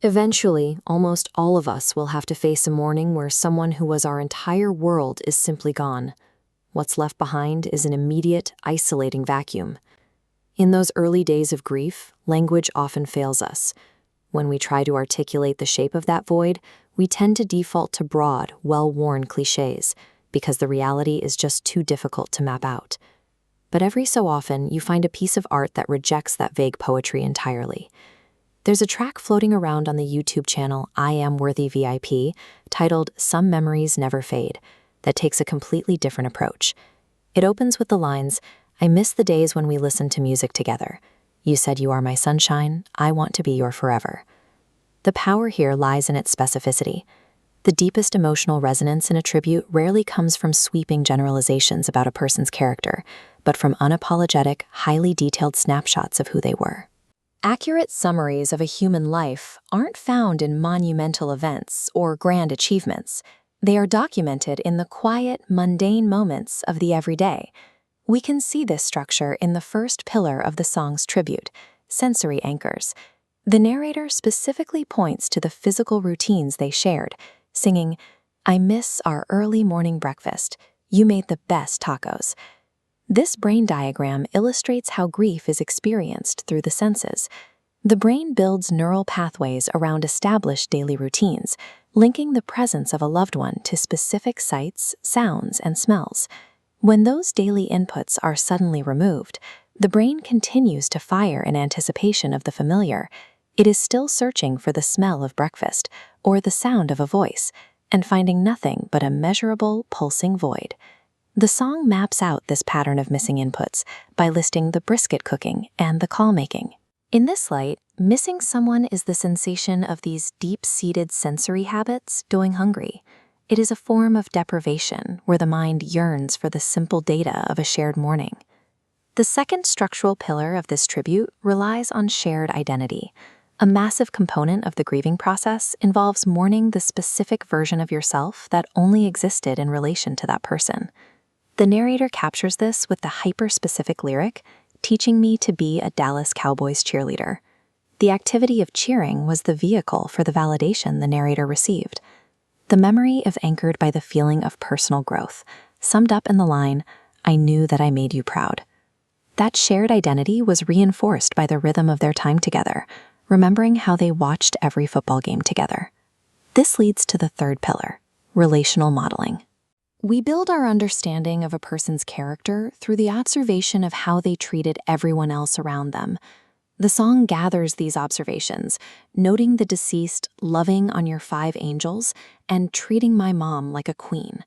Eventually, almost all of us will have to face a morning where someone who was our entire world is simply gone. What's left behind is an immediate, isolating vacuum. In those early days of grief, language often fails us. When we try to articulate the shape of that void, we tend to default to broad, well-worn clichés, because the reality is just too difficult to map out. But every so often, you find a piece of art that rejects that vague poetry entirely. There's a track floating around on the YouTube channel I Am Worthy VIP titled Some Memories Never Fade that takes a completely different approach. It opens with the lines, "I miss the days when we listened to music together. You said you are my sunshine, I want to be your forever." The power here lies in its specificity. The deepest emotional resonance in a tribute rarely comes from sweeping generalizations about a person's character, but from unapologetic, highly detailed snapshots of who they were. Accurate summaries of a human life aren't found in monumental events or grand achievements. They are documented in the quiet, mundane moments of the everyday. We can see this structure in the first pillar of the song's tribute, sensory anchors. The narrator specifically points to the physical routines they shared, singing, "I miss our early morning breakfast. You made the best tacos." This brain diagram illustrates how grief is experienced through the senses. The brain builds neural pathways around established daily routines, linking the presence of a loved one to specific sights, sounds, and smells. When those daily inputs are suddenly removed, the brain continues to fire in anticipation of the familiar. It is still searching for the smell of breakfast or the sound of a voice, and finding nothing but a measurable, pulsing void. The song maps out this pattern of missing inputs by listing the brisket cooking and the call making. In this light, missing someone is the sensation of these deep-seated sensory habits going hungry. It is a form of deprivation where the mind yearns for the simple data of a shared morning. The second structural pillar of this tribute relies on shared identity. A massive component of the grieving process involves mourning the specific version of yourself that only existed in relation to that person. The narrator captures this with the hyper-specific lyric, "Teaching me to be a Dallas Cowboys cheerleader." The activity of cheering was the vehicle for the validation the narrator received. The memory is anchored by the feeling of personal growth, summed up in the line, "I knew that I made you proud." That shared identity was reinforced by the rhythm of their time together, remembering how they watched every football game together. This leads to the third pillar, relational modeling. We build our understanding of a person's character through the observation of how they treated everyone else around them. The song gathers these observations, noting the deceased loving on your 5 angels and treating my mom like a queen.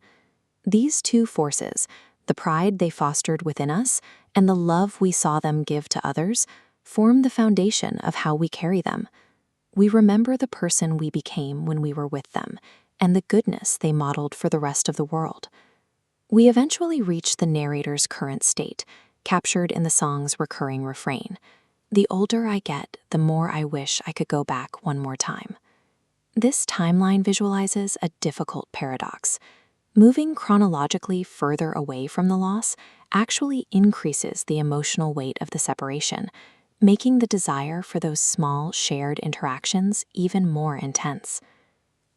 These two forces, the pride they fostered within us and the love we saw them give to others, form the foundation of how we carry them. We remember the person we became when we were with them, and the goodness they modeled for the rest of the world. We eventually reach the narrator's current state, captured in the song's recurring refrain. "The older I get, the more I wish I could go back one more time." This timeline visualizes a difficult paradox. Moving chronologically further away from the loss actually increases the emotional weight of the separation, making the desire for those small, shared interactions even more intense.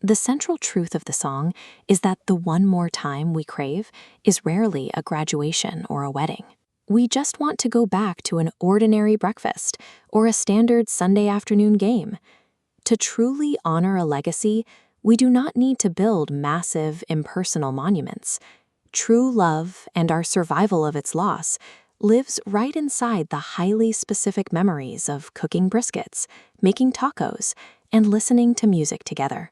The central truth of the song is that the one more time we crave is rarely a graduation or a wedding. We just want to go back to an ordinary breakfast or a standard Sunday afternoon game. To truly honor a legacy, we do not need to build massive, impersonal monuments. True love and our survival of its loss lives right inside the highly specific memories of cooking briskets, making tacos, and listening to music together.